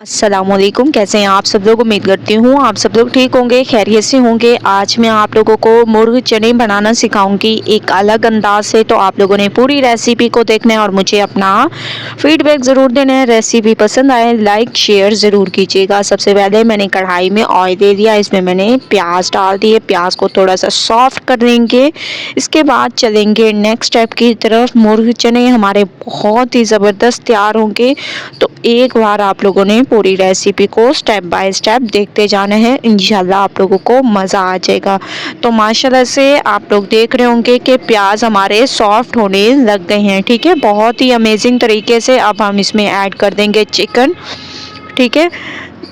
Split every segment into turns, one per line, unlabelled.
अस्सलामुअलैकुम। कैसे हैं आप सब लोग? उम्मीद करती हूँ आप सब लोग ठीक होंगे, खैरियत से होंगे। आज मैं आप लोगों को मुर्ग चने बनाना सिखाऊंगी एक अलग अंदाज से। तो आप लोगों ने पूरी रेसिपी को देखना है और मुझे अपना फीडबैक ज़रूर देना है। रेसिपी पसंद आए लाइक शेयर ज़रूर कीजिएगा। सबसे पहले मैंने कढ़ाई में ऑयल दे दिया, इसमें मैंने प्याज डाल दिए। प्याज को थोड़ा सा सॉफ्ट कर देंगे। इसके बाद चलेंगे नेक्स्ट स्टेप की तरफ। मुर्ग चने हमारे बहुत ही ज़बरदस्त तैयार होंगे। तो एक बार आप लोगों ने पूरी रेसिपी को स्टेप बाय स्टेप देखते जाना है, इंशाल्लाह आप लोगों को मज़ा आ जाएगा। तो माशाल्लाह से आप लोग देख रहे होंगे कि प्याज हमारे सॉफ्ट होने लग गए हैं। ठीक है, बहुत ही अमेजिंग तरीके से। अब हम इसमें ऐड कर देंगे चिकन। ठीक है,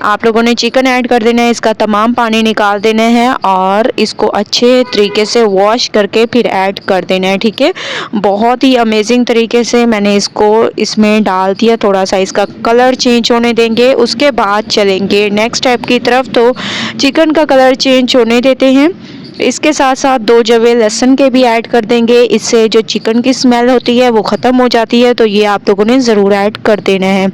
आप लोगों ने चिकन ऐड कर देना है, इसका तमाम पानी निकाल देना है और इसको अच्छे तरीके से वॉश करके फिर ऐड कर देना है। ठीक है, बहुत ही अमेजिंग तरीके से मैंने इसको इसमें डाल दिया। थोड़ा सा इसका कलर चेंज होने देंगे, उसके बाद चलेंगे नेक्स्ट स्टेप की तरफ। तो चिकन का कलर चेंज होने देते हैं। इसके साथ साथ 2 जवे लहसुन के भी ऐड कर देंगे। इससे जो चिकन की स्मेल होती है वो ख़त्म हो जाती है। तो ये आप लोगों ने ज़रूर ऐड कर देना है।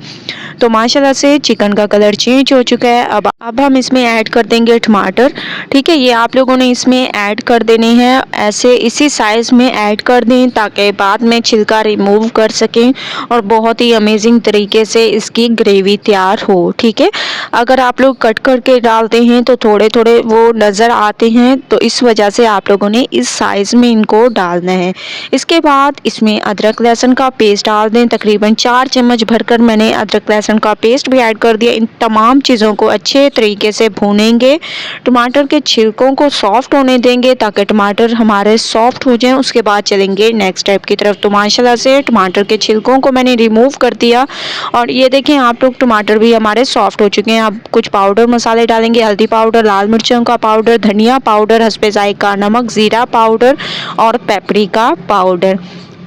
तो माशाल्लाह से चिकन का कलर चेंज हो चुका है। अब हम इसमें ऐड कर देंगे टमाटर। ठीक है, ये आप लोगों ने इसमें ऐड कर देने हैं, ऐसे इसी साइज़ में ऐड कर दें ताकि बाद में छिलका रिमूव कर सकें और बहुत ही अमेजिंग तरीके से इसकी ग्रेवी तैयार हो। ठीक है, अगर आप लोग कट करके डालते हैं तो थोड़े थोड़े वो नज़र आते हैं, तो इस वजह से आप लोगों ने इस साइज़ में इनको डालना है। इसके बाद इसमें अदरक लहसुन का पेस्ट डाल दें। तकरीबन 4 चम्मच भरकर मैंने अदरक लहसुन का पेस्ट भी ऐड कर दिया। इन तमाम चीज़ों को अच्छे तरीके से भूनेंगे। टमाटर के छिलकों को सॉफ्ट होने देंगे ताकि टमाटर हमारे सॉफ्ट हो जाएं। उसके बाद चलेंगे नेक्स्ट स्टेप की तरफ। तो माशाल्लाह से टमाटर के छिलकों को मैंने रिमूव कर दिया और ये देखें आप लोग, टमाटर भी हमारे सॉफ्ट हो चुके हैं। अब कुछ पाउडर मसाले डालेंगे, हल्दी पाउडर, लाल मिर्चों का पाउडर, धनिया पाउडर, हस्बे जायका नमक, ज़ीरा पाउडर और पेपरिका पाउडर।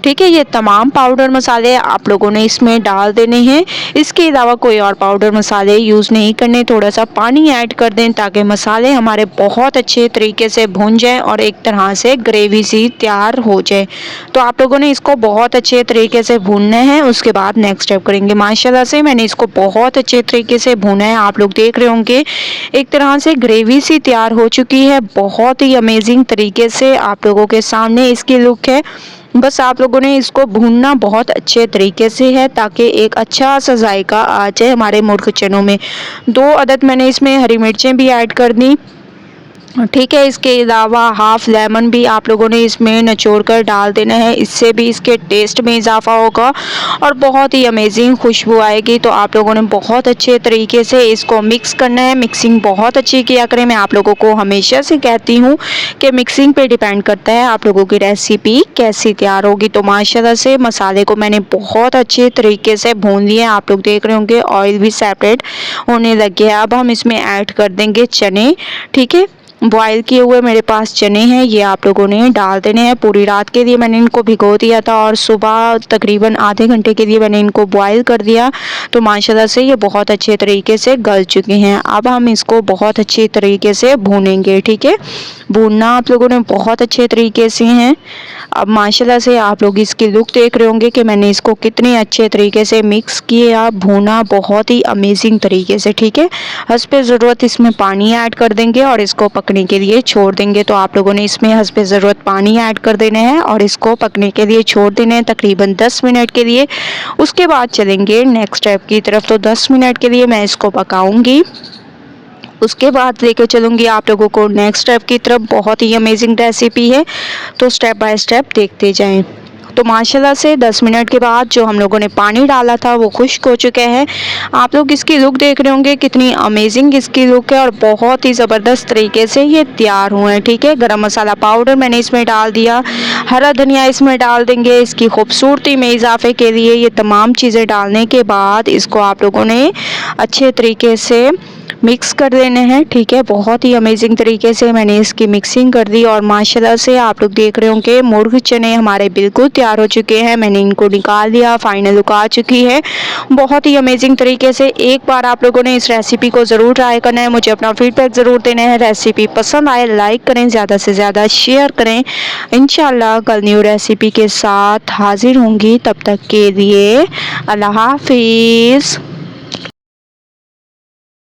ठीक है, ये तमाम पाउडर मसाले आप लोगों ने इसमें डाल देने हैं। इसके अलावा कोई और पाउडर मसाले यूज़ नहीं करने। थोड़ा सा पानी ऐड कर दें ताकि मसाले हमारे बहुत अच्छे तरीके से भुन जाएं और एक तरह से ग्रेवी सी तैयार हो जाए। तो आप लोगों ने इसको बहुत अच्छे तरीके से भूनना है। उसके बाद नेक्स्ट स्टेप करेंगे। माशाल्लाह से मैंने इसको बहुत अच्छे तरीके से भूना है। आप लोग देख रहे होंगे एक तरह से ग्रेवी सी तैयार हो चुकी है। बहुत ही अमेजिंग तरीके से आप लोगों के सामने इसकी लुक है। बस आप लोगों ने इसको भूनना बहुत अच्छे तरीके से है ताकि एक अच्छा सा जायका आ जाए हमारे मुर्ग चनों में। 2 अदद मैंने इसमें हरी मिर्चें भी ऐड कर दी। ठीक है, इसके अलावा हाफ लेमन भी आप लोगों ने इसमें निचोड़ कर डाल देना है। इससे भी इसके टेस्ट में इजाफा होगा और बहुत ही अमेजिंग खुशबू आएगी। तो आप लोगों ने बहुत अच्छे तरीके से इसको मिक्स करना है। मिक्सिंग बहुत अच्छी किया करें। मैं आप लोगों को हमेशा से कहती हूँ कि मिक्सिंग पे डिपेंड करता है आप लोगों की रेसिपी कैसी तैयार होगी। तो माशाल्लाह से मसाले को मैंने बहुत अच्छे तरीके से भून लिया। आप लोग देख रहे होंगे ऑयल भी सेपरेट होने लग गया। अब हम इसमें ऐड कर देंगे चने। ठीक है, बॉयल किए हुए मेरे पास चने हैं, ये आप लोगों ने डाल देने हैं। पूरी रात के लिए मैंने इनको भिगो दिया था और सुबह तकरीबन आधे घंटे के लिए मैंने इनको बॉयल कर दिया। तो माशाल्लाह से ये बहुत अच्छे तरीके से गल चुके हैं। अब हम इसको बहुत अच्छे तरीके से भूनेंगे। ठीक है, भूनना आप लोगों ने बहुत अच्छे तरीके से हैं। अब माशाल्लाह से आप लोग इसकी लुक देख रहे होंगे कि मैंने इसको कितने अच्छे तरीके से मिक्स किया, भूना बहुत ही अमेजिंग तरीके से। ठीक है, हस्बे ज़रूरत इसमें पानी ऐड कर देंगे और इसको पकने के लिए छोड़ देंगे। तो आप लोगों ने इसमें हस्बे ज़रूरत पानी ऐड कर देना है और इसको पकने के लिए छोड़ देना है तकरीबन 10 मिनट के लिए। उसके बाद चलेंगे नेक्स्ट स्टेप की तरफ। तो 10 मिनट के लिए मैं इसको पकाऊंगी। उसके बाद लेकर चलूँगी आप लोगों को नेक्स्ट स्टेप की तरफ। बहुत ही अमेजिंग रेसिपी है, तो स्टेप बाय स्टेप देखते जाएं। तो माशाल्लाह से 10 मिनट के बाद जो हम लोगों ने पानी डाला था वो खुश्क हो चुके हैं। आप लोग इसकी लुक देख रहे होंगे कितनी अमेजिंग इसकी लुक है और बहुत ही ज़बरदस्त तरीके से ये तैयार हुए हैं। ठीक है, गरम मसाला पाउडर मैंने इसमें डाल दिया, हरा धनिया इसमें डाल देंगे इसकी खूबसूरती में इजाफे के लिए। ये तमाम चीज़ें डालने के बाद इसको आप लोगों ने अच्छे तरीके से मिक्स कर देने हैं। ठीक है, बहुत ही अमेजिंग तरीके से मैंने इसकी मिक्सिंग कर दी और माशाल्लाह से आप लोग देख रहे होंगे मुर्ग चने हमारे बिल्कुल तैयार हो चुके हैं। मैंने इनको निकाल लिया, फाइनल लुक आ चुकी है बहुत ही अमेजिंग तरीके से। एक बार आप लोगों ने इस रेसिपी को ज़रूर ट्राई करना है, मुझे अपना फीडबैक ज़रूर देना है। रेसिपी पसंद आए लाइक करें, ज़्यादा से ज़्यादा शेयर करें। इंशाल्लाह कल न्यू रेसिपी के साथ हाजिर होंगी, तब तक के लिए अल्लाह हाफिज़।